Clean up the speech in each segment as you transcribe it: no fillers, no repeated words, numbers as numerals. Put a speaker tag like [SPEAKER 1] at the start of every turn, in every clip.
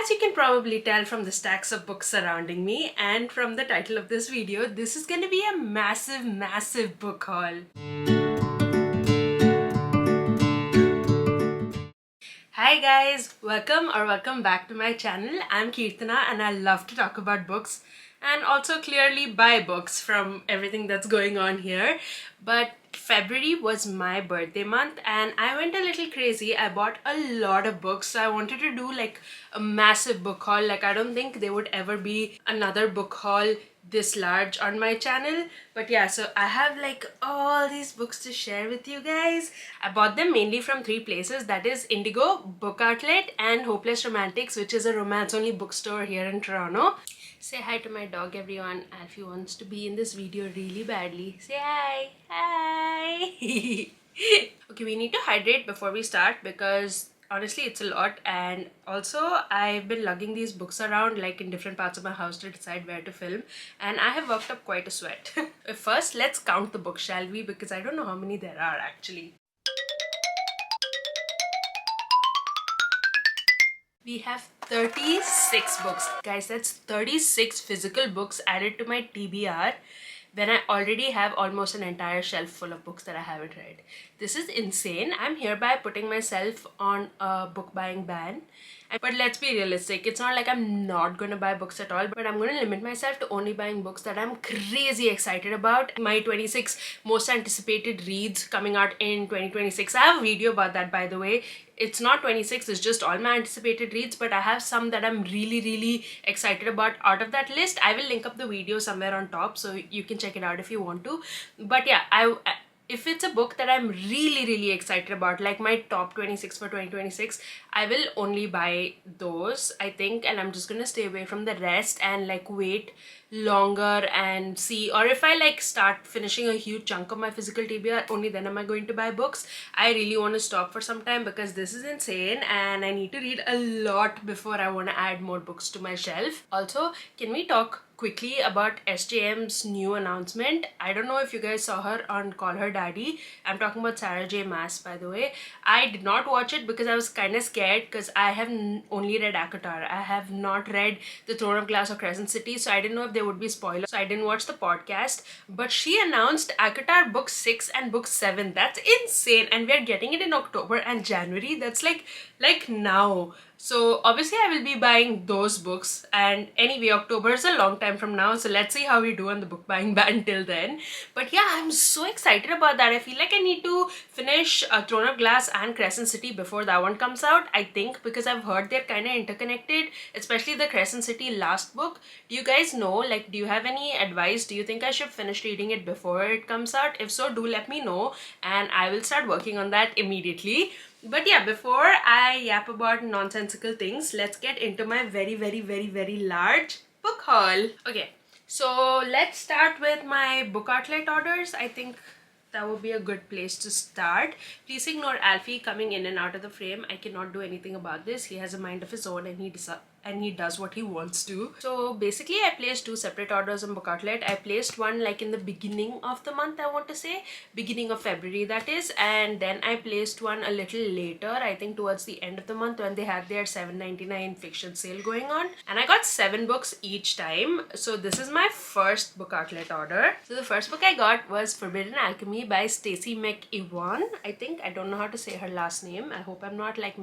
[SPEAKER 1] As you can probably tell from the stacks of books surrounding me and from the title of this video, this is going to be a massive book haul. Hi guys, welcome back to my channel. I'm Kirtana and I love to talk about books and also clearly buy books from everything that's going on here. But February was my birthday month and I went a little crazy. I bought a lot of books, so I wanted to do like a massive book haul. Like, I don't think there would ever be another book haul this large on my channel. But yeah, so I have like all these books to share with you guys. I bought them mainly from three places, that is Indigo, Book Outlet and Hopeless Romantics, which is a romance only bookstore here in Toronto. Say hi to my dog, everyone. Alfie wants to be in this video really badly. Say hi. Hi. Okay, we need to hydrate before we start because honestly it's a lot, and also I've been lugging these books around like in different parts of my house to decide where to film, and I have worked up quite a sweat. First, let's count the books, shall we? Because I don't know how many there are actually. We have 36 books. Guys, that's 36 physical books added to my TBR when I already have almost an entire shelf full of books that I haven't read. This is insane. I'm hereby putting myself on a book buying ban. But let's be realistic. It's not like I'm not going to buy books at all, but I'm going to limit myself to only buying books that I'm crazy excited about. My 26 most anticipated reads coming out in 2026. I have a video about that, by the way. It's not 26, it's just all my anticipated reads, but I have some that I'm really excited about out of that list. I will link up the video somewhere on top so you can check it out if you want to. But yeah, if it's a book that I'm really excited about, like my top 26 for 2026, I will only buy those, I think, and I'm just gonna stay away from the rest and like wait longer and see, or if I like start finishing a huge chunk of my physical TBR, only then am I going to buy books. I really want to stop for some time because this is insane and I need to read a lot before I want to add more books to my shelf. Also, can we talk quickly about SJM's new announcement? I don't know if you guys saw her on Call Her Daddy. I'm talking about Sarah J Maas, by the way. I did not watch it because I was kind of scared because I have only read ACOTAR. I have not read The Throne of Glass or Crescent City, so I didn't know if there would be spoilers, so I didn't watch the podcast. But she announced ACOTAR book 6 and book 7. That's insane, and we're getting it in October and January. That's like now. So obviously I will be buying those books, and anyway, October is a long time from now, so let's see how we do on the book buying ban till then. But yeah, I'm so excited about that. I feel like I need to finish Throne of Glass and Crescent City before that one comes out, I think, because I've heard they're kind of interconnected, especially the Crescent City last book. Do you guys know, like, do you have any advice? Do you think I should finish reading it before it comes out? If so, do let me know and I will start working on that immediately. But yeah, before I yap about nonsensical things, let's get into my very large book haul. Okay, so let's start with my Book Outlet orders. I think that would be a good place to start. Please ignore Alfie coming in and out of the frame. I cannot do anything about this. He has a mind of his own and he does what he wants to. So basically I placed two separate orders on Book Outlet. I placed one like in the beginning of the month, I want to say, beginning of February that is, and then I placed one a little later, I think towards the end of the month, when they had their $7.99 fiction sale going on, and I got 7 books each time. So this is my first Book Outlet order. So the first book I got was Forbidden Alchemy by Stacey McEwan. I think, I don't know how to say her last name. I hope I'm not like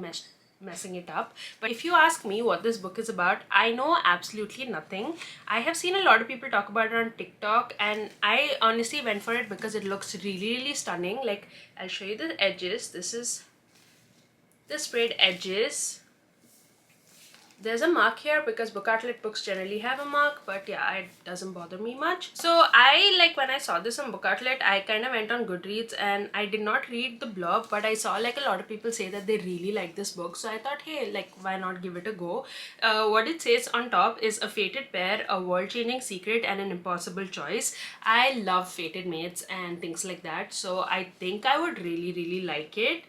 [SPEAKER 1] messing it up, but if you ask me what this book is about, I know absolutely nothing. I have seen a lot of people talk about it on TikTok, and I honestly went for it because it looks really stunning. Like, I'll show you the edges. This is the sprayed edges. There's a mark here because Book Outlet books generally have a mark, but yeah, it doesn't bother me much. So when I saw this on Book Outlet, I kind of went on Goodreads and I did not read the blog, but I saw like a lot of people say that they really like this book. So I thought, hey, like, why not give it a go? What it says on top is a fated pair, a world-changing secret, and an impossible choice. I love fated mates and things like that, so I think I would really like it.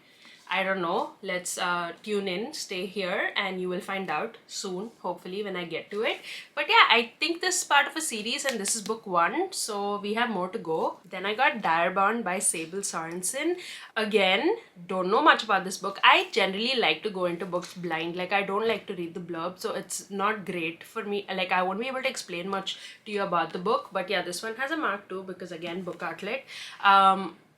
[SPEAKER 1] I don't know. Let's tune in, stay here, and you will find out soon, hopefully, when I get to it. But yeah, I think this is part of a series, and this is book 1, so we have more to go. Then I got Direbound by Sable Sorensen. Again, don't know much about this book. I generally like to go into books blind. Like, I don't like to read the blurb, so it's not great for me. Like, I won't be able to explain much to you about the book. But yeah, this one has a mark too, because again, book outlet.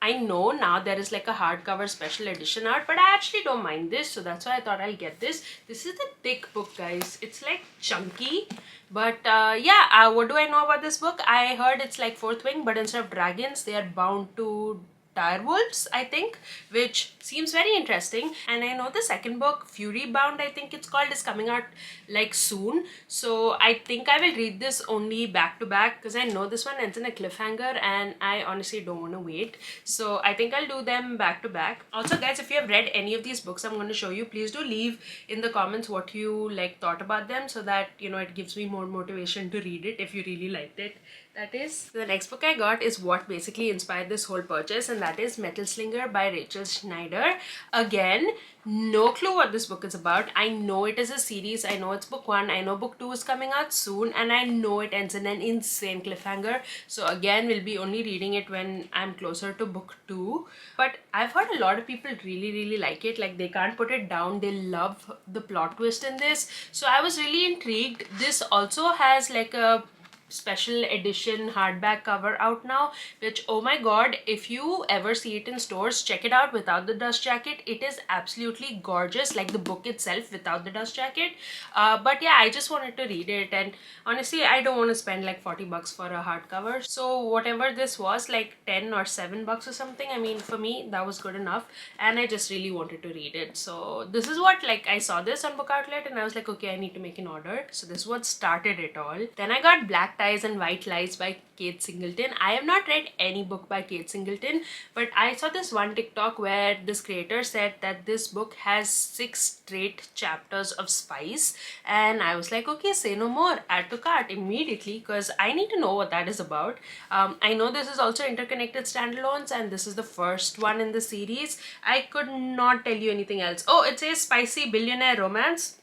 [SPEAKER 1] I know now there is like a hardcover special edition out, but I actually don't mind this, so that's why I thought I'll get this. This is a thick book, guys. It's like chunky, but yeah, what do I know about this book? I heard it's like Fourth Wing, but instead of dragons, they are bound to direwolves, I think, which seems very interesting. And I know the second book, Fury Bound, I think it's called, is coming out like soon, so I think I will read this only back to back, because I know this one ends in a cliffhanger and I honestly don't want to wait, so I think I'll do them back to back. Also guys, if you have read any of these books I'm going to show you, please do leave in the comments what you like thought about them, so that you know, it gives me more motivation to read it if you really liked it, that is. The next book I got is what basically inspired this whole purchase, and that is Metal Slinger by Rachel Schneider. Again, no clue what this book is about. I know it is a series, I know it's book 1, I know book 2 is coming out soon, and I know it ends in an insane cliffhanger, so again, we'll be only reading it when I'm closer to book 2. But I've heard a lot of people really like it, like they can't put it down, they love the plot twist in this, so I was really intrigued. This also has like a special edition hardback cover out now, which, oh my god, if you ever see it in stores, check it out without the dust jacket. It is absolutely gorgeous, like the book itself without the dust jacket. But yeah, I just wanted to read it, and honestly I don't want to spend like 40 bucks for a hardcover, so whatever this was, like 10 or 7 bucks or something, I mean, for me that was good enough, and I just really wanted to read it. So this is what, like, I saw this on book outlet and I was like, okay, I need to make an order, so this is what started it all. Then I got Black Ties and White Lies by Kate Singleton. I have not read any book by Kate Singleton, but I saw this one TikTok where this creator said that this book has 6 straight chapters of spice, and I was like, okay, say no more, add to cart immediately, because I need to know what that is about. I know this is also interconnected standalones, and this is the first one in the series. I could not tell you anything else. Oh, it says spicy billionaire romance.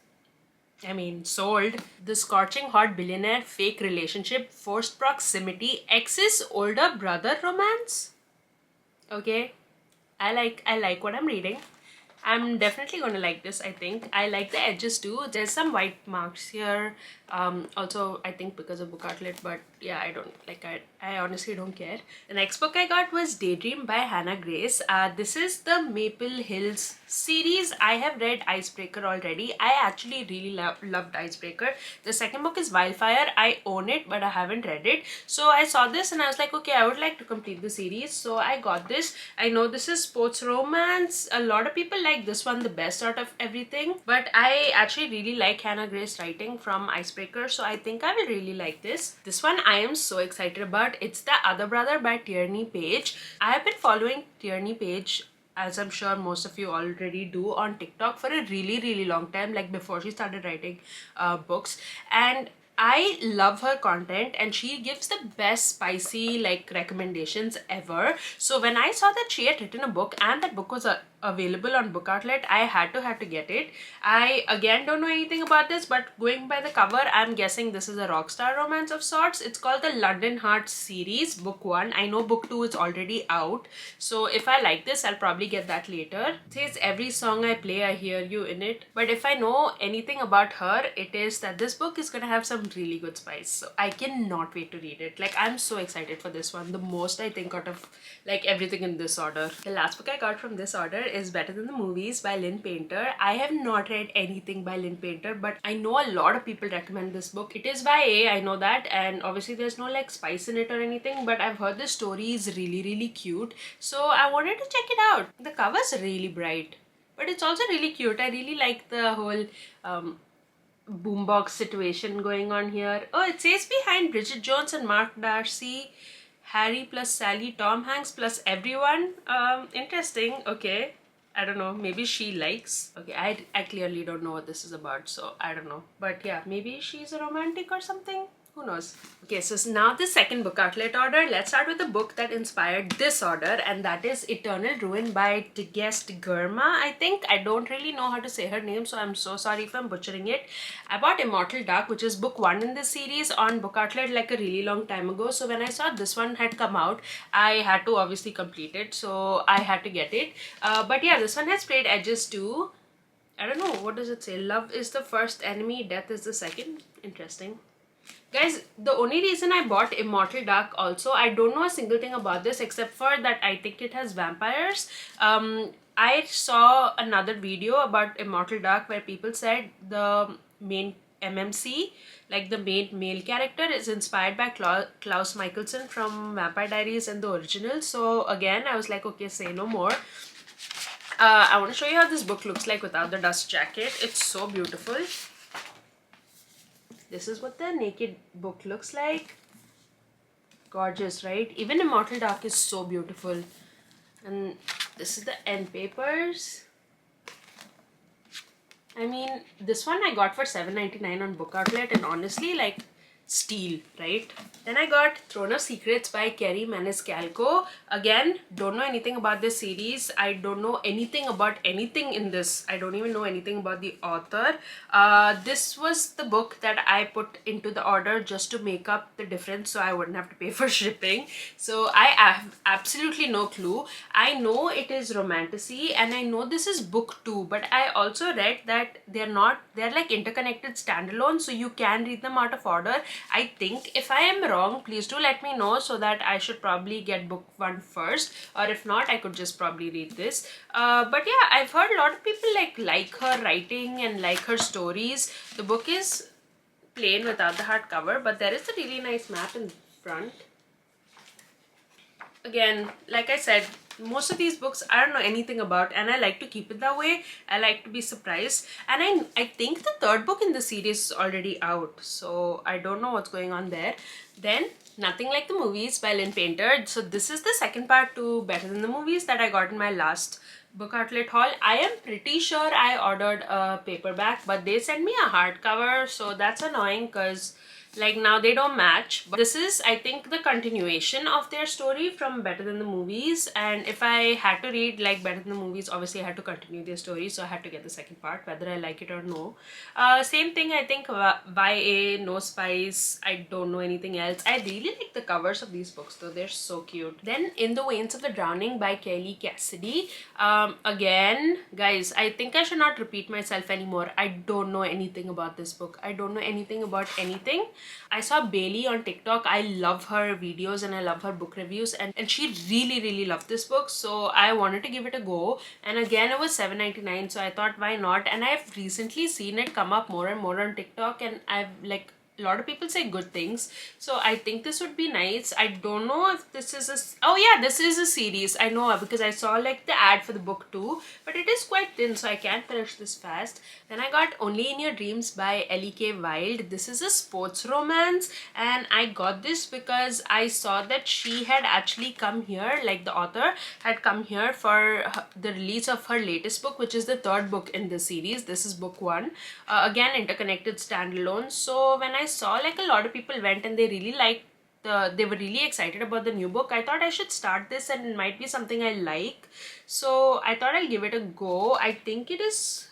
[SPEAKER 1] I mean, sold. The scorching hot billionaire fake relationship, forced proximity, ex's older brother romance. Okay, I like what I'm reading. I'm definitely gonna like this, I think. I like the edges too. There's some white marks here. Also, I think because of book outlet, but yeah, I don't like. I honestly don't care. The next book I got was Daydream by Hannah Grace. This is the Maple Hills series. I have read Icebreaker already. I actually really loved Icebreaker. The second book is Wildfire. I own it, but I haven't read it. So I saw this and I was like, okay, I would like to complete the series. So I got this. I know this is sports romance. A lot of people like this one the best out of everything, but I actually really like Hannah Grace writing from Icebreaker, so I think I will really like this. This one I am so excited about. It's The Other Brother by Tierney Page. I have been following Tierney Page, as I'm sure most of you already do, on TikTok for a really long time, like before she started writing books, and I love her content, and she gives the best spicy like recommendations ever. So when I saw that she had written a book and that book was available on book outlet, I had to get it. I again don't know anything about this, but going by the cover, I'm guessing this is a rockstar romance of sorts. It's called the London Heart series, book 1. I know book 2 is already out, so if I like this, I'll probably get that later. It says every song I play, I hear you in it. But if I know anything about her, it is that this book is gonna have some really good spice, so I cannot wait to read it. Like, I'm so excited for this one, the most I think out of like everything in this order. The last book I got from this order is Better Than the Movies by Lynn Painter. I have not read anything by Lynn Painter, but I know a lot of people recommend this book. It is YA, I know that, and obviously there's no like spice in it or anything, but I've heard the story is really cute, so I wanted to check it out. The cover's really bright, but it's also really cute. I really like the whole boombox situation going on here. Oh, it says behind Bridget Jones and Mark Darcy, Harry plus Sally, Tom Hanks plus everyone. Interesting. Okay, I don't know, maybe she likes. Okay, I clearly don't know what this is about, so I don't know, but yeah, maybe she's a romantic or something. Who knows? Okay, so now the second book outlet order. Let's start with the book that inspired this order, and that is Eternal Ruin by Tigest Germa. I think I don't really know how to say her name, so I'm so sorry if I'm butchering it. I bought Immortal Dark, which is book 1 in this series, on book outlet like a really long time ago. So when I saw this one had come out, I had to obviously complete it, so I had to get it. But yeah, this one has Frayed Edges too. I don't know, what does it say? Love is the first enemy, death is the second. Interesting. Guys, the only reason I bought Immortal Dark also, I don't know a single thing about this except for that I think it has vampires. I saw another video about Immortal Dark where people said the main MMC, like the main male character, is inspired by Klaus Michelson from Vampire Diaries and the original. So again, I was like, okay, say no more. I want to show you how this book looks like without the dust jacket. It's so beautiful. This is what the naked book looks like. Gorgeous, right? Even Immortal Dark is so beautiful. And this is the end papers. I mean, this one I got for $7.99 on Book Outlet, and honestly, like, steal, right? Then I got Throne of Secrets by Kerry Maniscalco. Again, don't know anything about this series. I don't know anything about anything in this. I don't even know anything about the author. This was the book that I put into the order just to make up the difference so I wouldn't have to pay for shipping. So I have absolutely no clue. I know it is romantasy and I know this is book 2, but I also read that they're like interconnected standalone, so you can read them out of order. I think. If I am wrong, please do let me know, so that I should probably get book 1 first, or if not, I could just probably read this. But yeah, I've heard a lot of people like her writing and like her stories. The book is plain without the hardcover, but there is a really nice map in front. Again, like I said, most of these books I don't know anything about, and I like to keep it that way. I like to be surprised, and I think the third book in the series is already out, so I don't know what's going on there. Then Nothing Like the Movies by Lynn Painter. So this is the second part to Better Than the Movies that I got in my last book outlet haul. I am pretty sure I ordered a paperback, but they sent me a hardcover, so that's annoying because like now they don't match. But this is, I think, the continuation of their story from Better Than the Movies, and if I had to read like Better Than the Movies, obviously I had to continue their story, so I had to get the second part whether I like it or no. Same thing, I think, YA, no spice. I don't know anything else. I really like the covers of these books though, they're so cute. Then In the Veins of the Drowning by Kelly Cassidy. Again, guys, I think I should not repeat myself anymore. I don't know anything about this book. I don't know anything about anything. I saw Bailey on TikTok. I love her videos and I love her book reviews, and she really loved this book, so I wanted to give it a go. And again, it was $7.99, so I thought, why not? And I've recently seen it come up more and more on TikTok, and I've like a lot of people say good things, so I think this would be nice. I don't know if this is oh yeah, this is a series. I know because I saw like the ad for the book too, but it is quite thin, so I can't finish this fast. Then I got Only in Your Dreams by L.E.K. Wild. This is a sports romance, and I got this because I saw that she had actually come here, like the author had come here for the release of her latest book, which is the third book in the series. This is book 1. Again, interconnected standalone. So when I saw like a lot of people went and they really liked they were really excited about the new book, I thought I should start this and it might be something I like. So I thought I'll give it a go. I think it's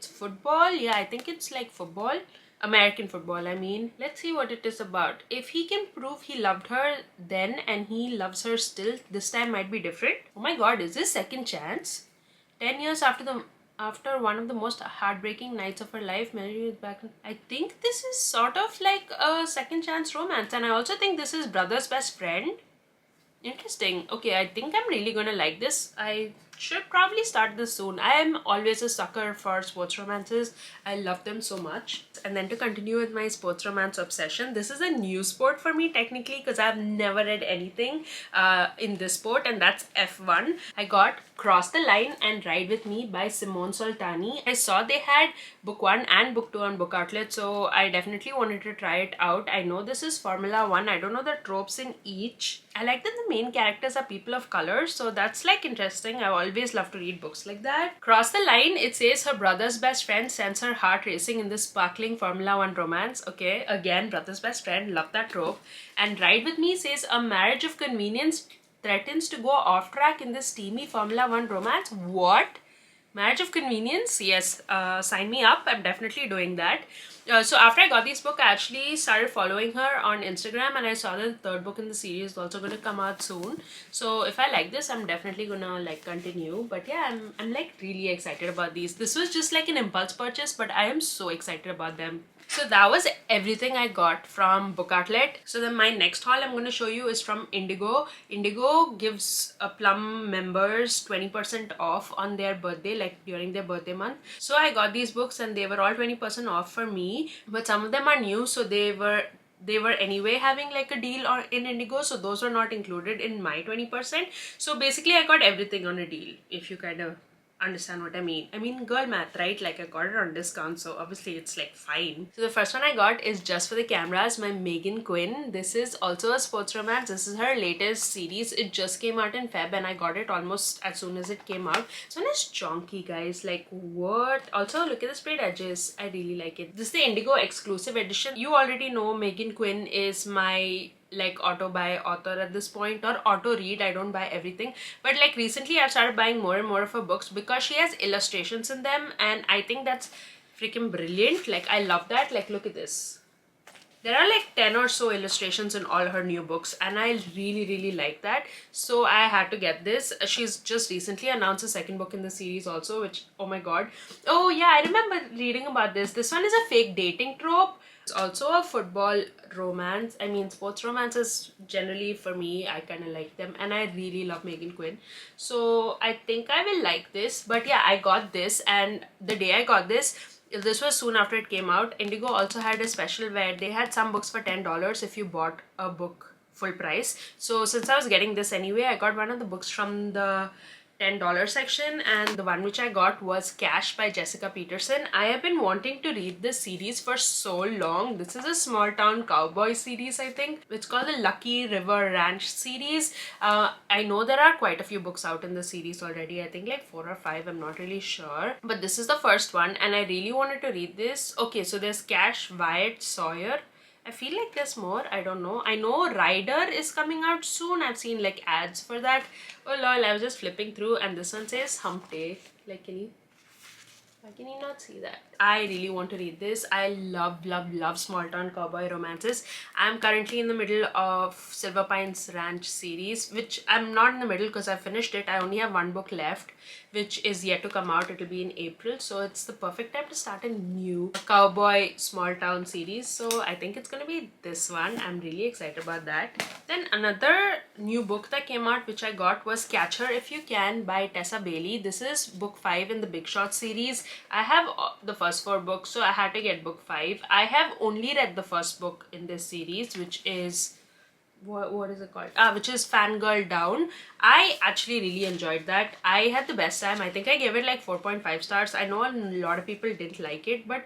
[SPEAKER 1] football. Yeah, I think it's like football. American football, I mean. Let's see what it is about. If he can prove he loved her then and he loves her still, this time might be different. Oh my god, is this Second Chance? 10 years after one of the most heartbreaking nights of her life, Mary is back. I think this is sort of like a second chance romance, and I also think this is brother's best friend. Interesting. Okay, I think I'm really gonna like this. I should probably start this soon. I am always a sucker for sports romances. I love them so much. And then to continue with my sports romance obsession, this is a new sport for me technically because I've never read anything in this sport, and that's F1. I got Cross the Line and Ride With Me by Simone Soltani. I saw they had book 1 and book 2 on Book Outlet, so I definitely wanted to try it out. I know this is Formula 1. I don't know the tropes in each. I like that the main characters are people of color, so that's like interesting. I've always love to read books like that. Cross the line, it says her brother's best friend sends her heart racing in this sparkling Formula 1 romance. Okay, again, brother's best friend, love that trope. And Ride With Me says a marriage of convenience threatens to go off track in this steamy Formula 1 romance. What? Marriage of convenience? Yes, sign me up. I'm definitely doing that. So after I got this book, I actually started following her on Instagram, and I saw that the third book in the series is also going to come out soon. So if I like this, I'm definitely gonna like continue. But yeah, I'm like really excited about these. This was just like an impulse purchase, but I am so excited about them. So that was everything I got from Book Outlet. So then my next haul I'm going to show you is from Indigo. Indigo gives Plum members 20% off on their birthday, like during their birthday month. So I got these books and they were all 20% off for me. But some of them are new, so they were anyway having like a deal in Indigo, so those were not included in my 20%. So basically I got everything on a deal, if you kind of understand what I mean. I mean, girl math, right? Like I got it on discount, so obviously it's like fine. So the first one I got is Just for the Cameras, my Megan Quinn. This is also a sports romance. This is her latest series. It just came out in Feb and I got it almost as soon as it came out. This one is chonky, guys. Like what? Also look at the sprayed edges. I really like it. This is the Indigo exclusive edition. You already know Megan Quinn is my like auto buy author at this point, or auto read. I don't buy everything, but like recently I've started buying more and more of her books because she has illustrations in them, and I think that's freaking brilliant. Like I love that. Like look at this. There are like 10 or so illustrations in all her new books, and I really like that. So I had to get this. She's just recently announced a second book in the series also, which, oh my god. Oh yeah, I remember reading about this. This one is a fake dating trope. It's also a football romance. I mean, sports romances generally for me, I kind of like them, and I really love Megan Quinn. So I think I will like this. But yeah, I got this, and the day I got this was soon after it came out. Indigo also had a special where they had some books for $10 if you bought a book full price. So since I was getting this anyway, I got one of the books from the $10 section, and the one which I got was Cash by Jessica Peterson. I have been wanting to read this series for so long. This is a small town cowboy series, I think. It's called the Lucky River Ranch series. I know there are quite a few books out in the series already. I think like 4 or 5, I'm not really sure. But this is the first one and I really wanted to read this. Okay, so there's Cash, Wyatt, Sawyer. I feel like there's more. I don't know. I know Rider is coming out soon. I've seen like ads for that. Oh lol, I was just flipping through and this one says Hump Day. Like, why can you not see that? I really want to read this. I love small town cowboy romances. I'm currently in the middle of Silver Pines Ranch series, which I'm not in the middle because I finished it. I only have one book left, which is yet to come out. It'll be in April, so it's the perfect time to start a new cowboy small town series. So I think it's gonna be this one. I'm really excited about that. Then another new book that came out which I got was Catch Her If You Can by Tessa Bailey. This is book 5 in the Big Shot series. I have the first 4 books, so I had to get book 5. I have only read the first book in this series, which is what is it called? Which is Fangirl Down. I actually really enjoyed that. I had the best time. I think I gave it like 4.5 stars. I know a lot of people didn't like it, but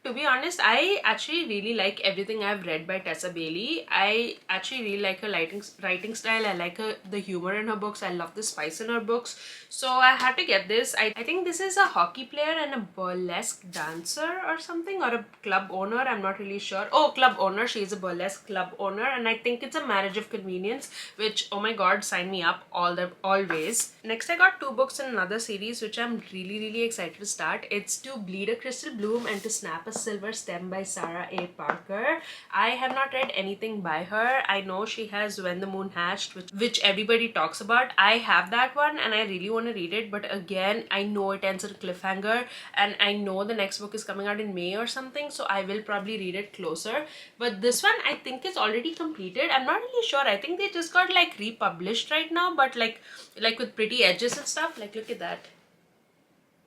[SPEAKER 1] to be honest, I actually really like everything I've read by Tessa Bailey. I actually really like her writing style. I like the humor in her books. I love the spice in her books. So I had to get this. I think this is a hockey player and a burlesque dancer or something, or a club owner. I'm not really sure. Oh, club owner. She's a burlesque club owner, and I think it's a marriage of convenience, which, oh my god, sign me up always. Next, I got 2 books in another series which I'm really excited to start. It's To Bleed a Crystal Bloom and To Snap a Silver Stem by Sarah A. Parker. I have not read anything by her. I know she has When the Moon Hatched, which everybody talks about. I have that one and I really want to read it, but again, I know it ends at a cliffhanger, and I know the next book is coming out in May or something, so I will probably read it closer. But this one I think is already completed. I'm not really sure. I think they just got like republished right now, but like with pretty edges and stuff. Like look at that.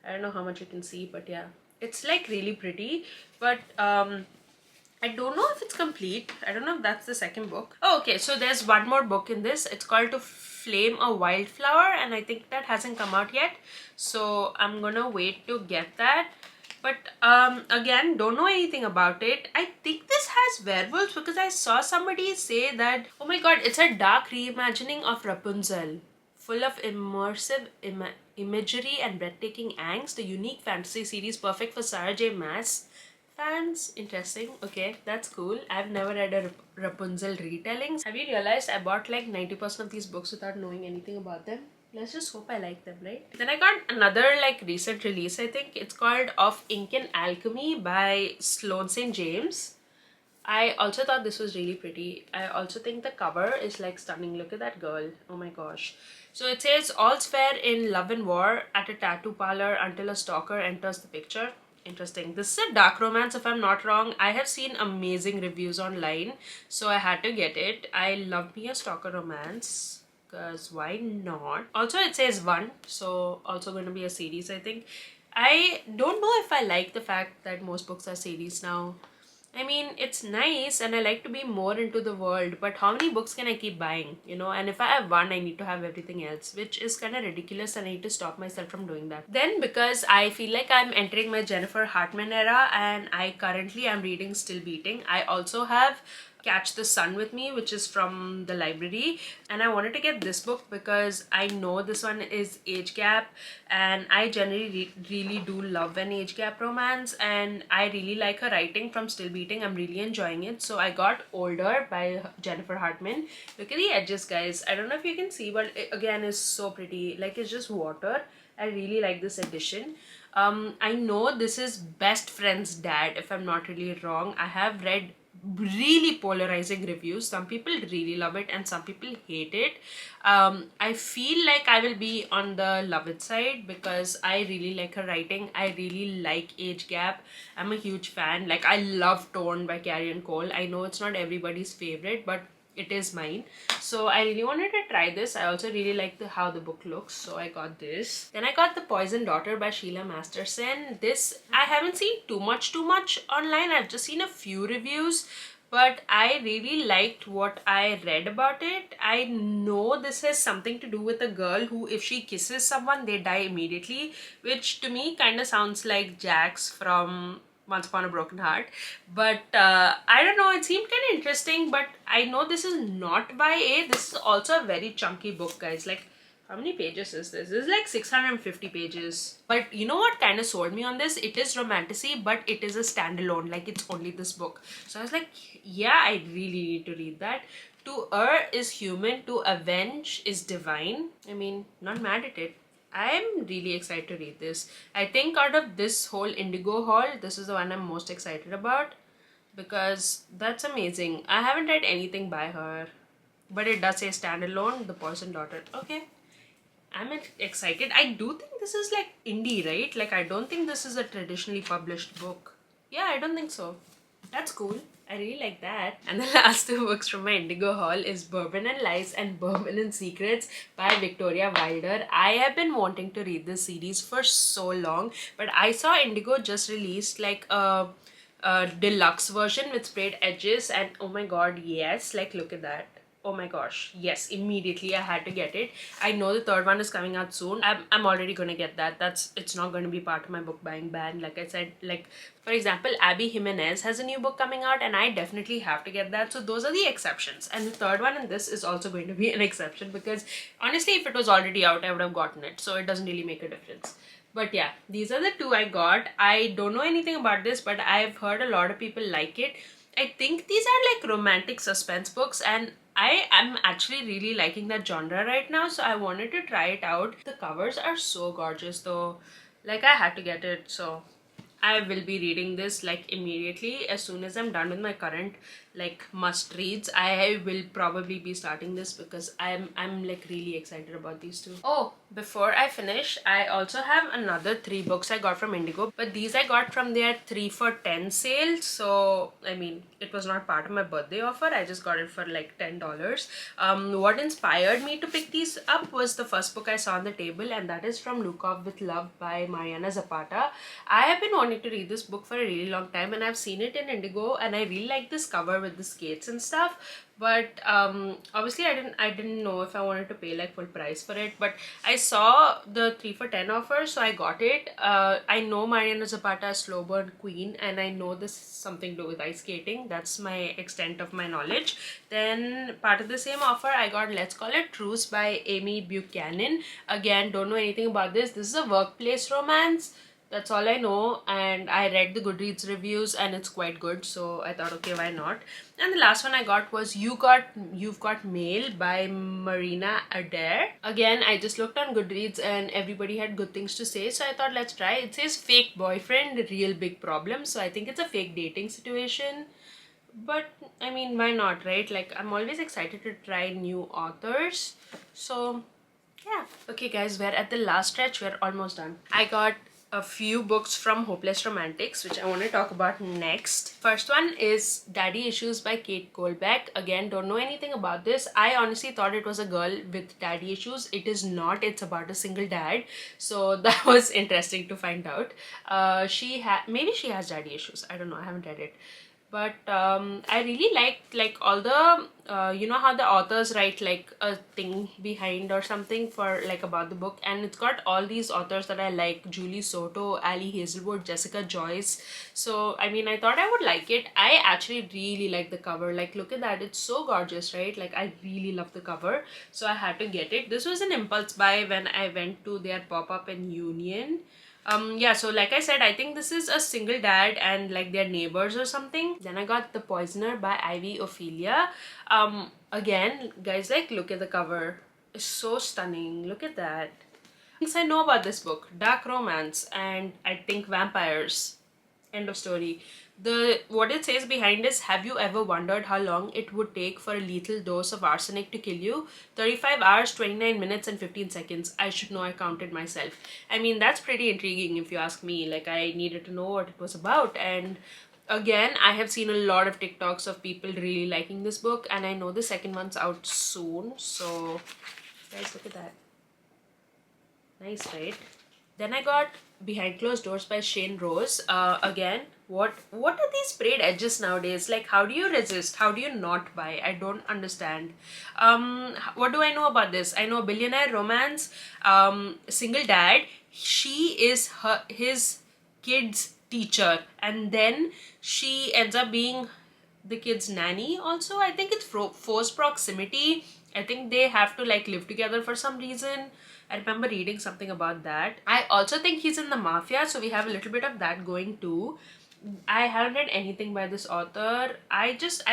[SPEAKER 1] I don't know how much you can see, but yeah, it's like really pretty. But I don't know if it's complete. I don't know if that's the second book. Oh, okay, so there's one more book in this. It's called To Flame a Wildflower, and I think that hasn't come out yet, so I'm gonna wait to get that. But again, don't know anything about it. I think this has werewolves because I saw somebody say that, oh my god, it's a dark reimagining of Rapunzel, full of immersive imagery and breathtaking angst, a unique fantasy series perfect for Sarah J. Maas fans. Interesting. Okay, that's cool. I've never read a Rapunzel retelling. Have you realized I bought like 90% of these books without knowing anything about them? Let's just hope I like them, right? Then I got another like recent release. I think it's called Of Ink and Alchemy by Sloane St. James. I also thought this was really pretty. I also think the cover is like stunning. Look at that girl. Oh my gosh. So it says, all's fair in love and war at a tattoo parlor until a stalker enters the picture. Interesting. This is a dark romance if I'm not wrong. I have seen amazing reviews online, so I had to get it. I love me a stalker romance, because why not? Also it says one, so also going to be a series, I think. I don't know if I like the fact that most books are series now. I mean, it's nice and I like to be more into the world, but how many books can I keep buying, you know? And if I have one, I need to have everything else, which is kind of ridiculous, and I need to stop myself from doing that. Then, because I feel like I'm entering my Jennifer Hartman era and I currently am reading Still Beating, I also have Catch the Sun with Me, which is from the library, and I wanted to get this book because I know this one is age gap, and I generally really do love an age gap romance, and I really like her writing from Still Beating. I'm really enjoying it. So I got Older by Jennifer Hartman. Look at the edges, guys. I don't know if you can see, but it again is so pretty. Like, it's just water. I really like this edition. I know this is Best Friend's Dad, if I'm not really wrong. I have read really polarizing reviews. Some people really love it and some people hate it. I feel like I will be on the love it side because I really like her writing. I really like age gap. I'm a huge fan. Like, I love Torn by Carrie Cole. I know it's not everybody's favorite, but it is mine. So I really wanted to try this. I also really like how the book looks, so I got this. Then I got The Poisoned Daughter by Sheila Masterson. This I haven't seen too much online. I've just seen a few reviews, but I really liked what I read about it. I know this has something to do with a girl who, if she kisses someone, they die immediately, which to me kind of sounds like Jax from Once Upon a Broken Heart. But I don't know, it seemed kind of interesting, but I know this is not YA. This is also a very chunky book, guys. Like, how many pages is this? This is like 650 pages. But you know what kind of sold me on this? It is romantasy, but it is a standalone. Like, it's only this book. So I was like, yeah, I really need to read that. To err is human, to avenge is divine. I mean, not mad at it. I'm really excited to read this. I think out of this whole Indigo haul, this is the one I'm most excited about because that's amazing. I haven't read anything by her, but it does say standalone, The Poisoned Daughter. Okay, I'm excited. I do think this is like indie, right? Like, I don't think this is a traditionally published book. Yeah, I don't think so. That's cool. I really like that. And the last two books from my Indigo haul is Bourbon and Lies and Bourbon and Secrets by Victoria Wilder. I have been wanting to read this series for so long, but I saw Indigo just released like a deluxe version with sprayed edges, and oh my god, yes, like look at that. Oh my gosh, yes, immediately I had to get it. I know the third one is coming out soon. I'm already gonna get that. It's not going to be part of my book buying ban. Like I said, like for example, Abby Jimenez has a new book coming out and I definitely have to get that. So those are the exceptions. And the third one in this is also going to be an exception because honestly, if it was already out, I would have gotten it. So it doesn't really make a difference. But yeah, these are the two I got. I don't know anything about this, but I've heard a lot of people like it. I think these are like romantic suspense books and I am actually really liking that genre right now, so I wanted to try it out. The covers are so gorgeous though. Like, I had to get it, so I will be reading this like immediately as soon as I'm done with my current like must reads. I will probably be starting this because I'm like really excited about these two. Oh, before I finish, I also have another 3 books I got from Indigo, but these I got from their 3 for 10 sale. So I mean, it was not part of my birthday offer. I just got it for like $10. What inspired me to pick these up was the first book I saw on the table, and that is From Lukov with Love by Mariana Zapata. I have been wanting wanting to read this book for a really long time, and I've seen it in Indigo, and I really like this cover with the skates and stuff. But obviously I didn't know if I wanted to pay like full price for it, but I saw the 3 for 10 offer, so I got it. I know Mariana Zapata is slow burn queen, and I know this is something to do with ice skating. That's my extent of my knowledge. Then part of the same offer, I got Let's Call It Truce by Amy Buchanan. Again, don't know anything about this. This is a workplace romance. That's all I know, and I read the Goodreads reviews and it's quite good, so I thought, okay, why not? And the last one I got was You've Got Mail by Marina Adair. Again, I just looked on Goodreads and everybody had good things to say, so I thought, let's try. It says fake boyfriend, real big problem, so I think it's a fake dating situation. But I mean, why not, right? Like, I'm always excited to try new authors, so yeah. Okay guys, we're at the last stretch. We're almost done. I got a few books from Hopeless Romantics, which I want to talk about next. First one is Daddy Issues by Kate Colbeck. Again, don't know anything about this. I honestly thought it was a girl with daddy issues. It is not. It's about a single dad. So that was interesting to find out. Maybe she has daddy issues. I don't know. I haven't read it. But I really like all the you know how the authors write like a thing behind or something for like about the book, and it's got all these authors that I like: Julie Soto, Ali Hazelwood, Jessica Joyce. So I mean, I thought I would like it. I actually really like the cover. Like, look at that, it's so gorgeous, right? Like, I really love the cover, so I had to get it. This was an impulse buy when I went to their pop-up in Union. Yeah, so like I said, I think this is a single dad and like their neighbors or something. Then I got The Poisoner by Ivy Ophelia. Again, guys, like, look at the cover. It's so stunning. Look at that. Things I know about this book: dark romance and I think vampires. End of story. What it says behind is, have you ever wondered how long it would take for a lethal dose of arsenic to kill you? 35 hours, 29 minutes and 15 seconds. I should know, I counted myself. I mean, that's pretty intriguing if you ask me. Like, I needed to know what it was about. And again, I have seen a lot of TikToks of people really liking this book, and I know the second one's out soon. So guys, look at that. Nice, right? Then I got Behind Closed Doors by Shane Rose. Again, what are these sprayed edges nowadays? Like, how do you resist? How do you not buy? I don't understand. What do I know about this? I know billionaire romance, single dad. She is his kid's teacher, and then she ends up being the kid's nanny also. I think it's forced proximity. I think they have to like live together for some reason. I remember reading something about that. I also think he's in the mafia, so we have a little bit of that going too. I haven't read anything by this author. I just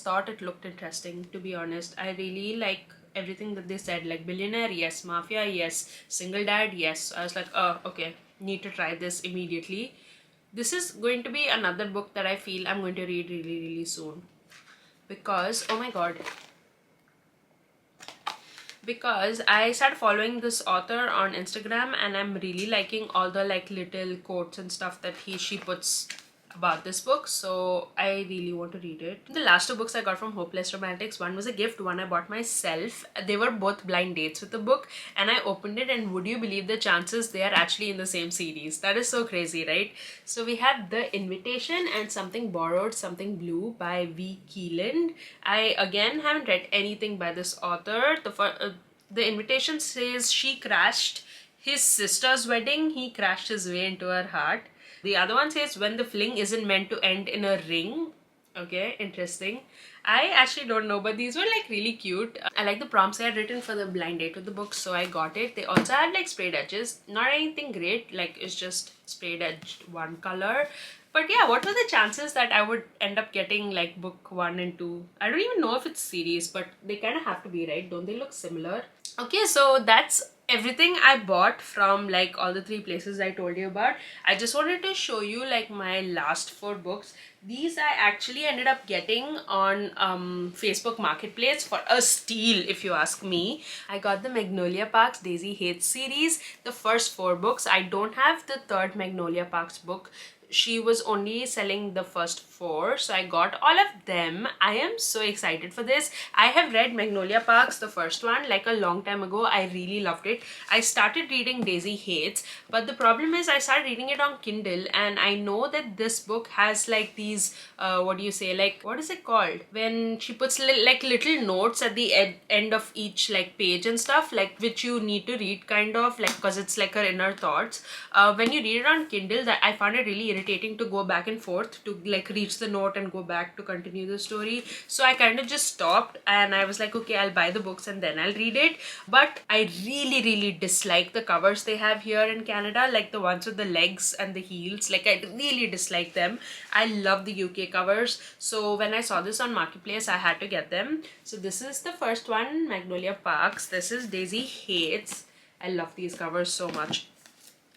[SPEAKER 1] thought it looked interesting, to be honest. I really like everything that they said. Like, billionaire, yes. Mafia, yes. Single dad, yes. I was like, oh, okay, need to try this immediately. This is going to be another book that I feel I'm going to read really, really soon. Because, oh my god, because I started following this author on Instagram, and I'm really liking all the like little quotes and stuff that she puts about this book, so I really want to read it. The last two books I got from Hopeless Romantics, one was a gift, one I bought myself. They were both blind dates with the book, and I opened it, and would you believe the chances they are actually in the same series? That is so crazy, right? So we have The Invitation and Something Borrowed, Something Blue by V. Keeland. I again haven't read anything by this author. The Invitation says she crashed his sister's wedding. He crashed his way into her heart. The other one says when the fling isn't meant to end in a ring. Okay, interesting. I actually don't know, but these were like really cute. I like the prompts I had written for the blind date with the book, so I got it. They also had like sprayed edges. Not anything great, like it's just sprayed edged one color. But yeah, what were the chances that I would end up getting like book 1 and 2? I don't even know if it's series, but they kind of have to be, right? Don't they look similar? Okay, so that's everything I bought from like all the 3 places I told you about. I just wanted to show you like my last 4 books. These I actually ended up getting on Facebook Marketplace for a steal, if you ask me. I got the Magnolia Parks Daisy Hates series, the first 4 books. I don't have the third Magnolia Parks book. she was only selling the first 4, so I got all of them. I am so excited for this. I have read Magnolia Parks, the first one, like a long time ago. I really loved it. I started reading Daisy Hates, but the problem is I started reading it on Kindle, and I know that this book has like these what do you say, like, what is it called when she puts like little notes at the end of each like page and stuff, like, which you need to read kind of like, because it's like her inner thoughts. When you read it on Kindle, that I found it really irritating to go back and forth to like reach the note and go back to continue the story. So I kind of just stopped, and I was like, okay, I'll buy the books and then I'll read it. But I really dislike the covers they have here in Canada, like the ones with the legs and the heels. Like, I really dislike them. I love the UK covers. So when I saw this on Marketplace, I had to get them. So this is the first one, Magnolia Parks. This is Daisy Hates. I love these covers so much.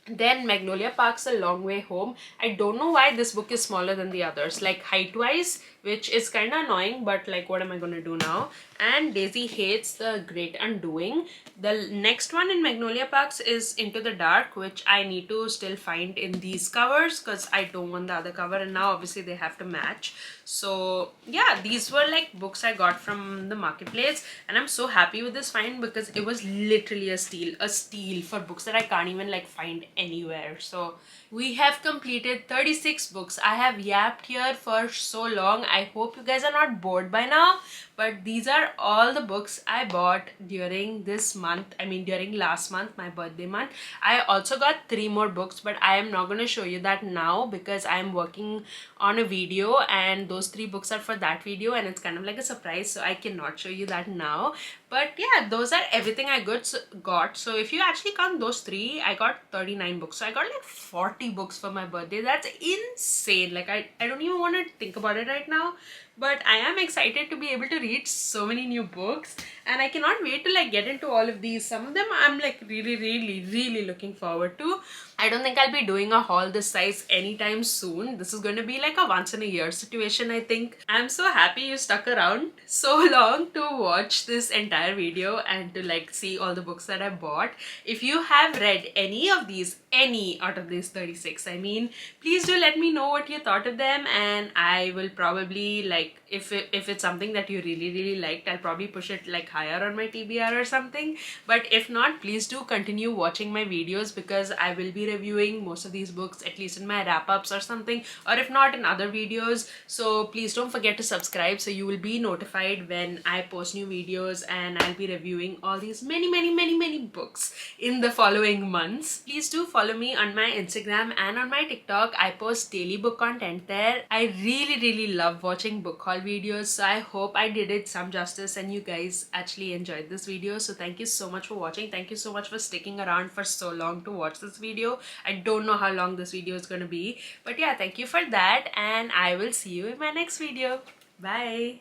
[SPEAKER 1] Then Magnolia Parks, A Long Way Home. I don't know why this book is smaller than the others, like height-wise, which is kind of annoying, but like, what am I going to do now? And Daisy Hates, The Great Undoing. The next one in Magnolia Parks is Into the Dark, which I need to still find in these covers because I don't want the other cover, and now obviously they have to match. So yeah, these were like books I got from the Marketplace, and I'm so happy with this find because it was literally a steal for books that I can't even like find anywhere. So we have completed 36 books. I have yapped here for so long. I hope you guys are not bored by now, but these are all the books I bought during this month. I mean, during last month, my birthday month. I also got 3 more books, but I am not going to show you that now because I am working on a video, and those 3 books are for that video, and it's kind of like a surprise, so I cannot show you that now. But yeah, those are everything I got. So if you actually count those 3, I got 39 books. So I got like 40 books for my birthday. That's insane. Like, I don't even want to think about it right now. But I am excited to be able to read so many new books, and I cannot wait to like get into all of these. Some of them I'm like really looking forward to. I don't think I'll be doing a haul this size anytime soon. This is going to be like a once in a year situation, I think. I'm so happy you stuck around so long to watch this entire video and to like see all the books that I bought. If you have read any of these, any out of these 36, I mean, please do let me know what you thought of them, and I will probably like, if it's something that you really liked, I'll probably push it like higher on my TBR or something. But if not, please do continue watching my videos because I will be reviewing most of these books, at least in my wrap-ups or something, or if not, in other videos. So please don't forget to subscribe so you will be notified when I post new videos, and I'll be reviewing all these many books in the following months. Please do follow me on my Instagram and on my TikTok. I post daily book content there. I really love watching book haul videos, so I hope I did it some justice and you guys actually enjoyed this video. So thank you so much for watching. Thank you so much for sticking around for so long to watch this video. I don't know how long this video is going to be, but yeah, thank you for that, and I will see you in my next video. Bye.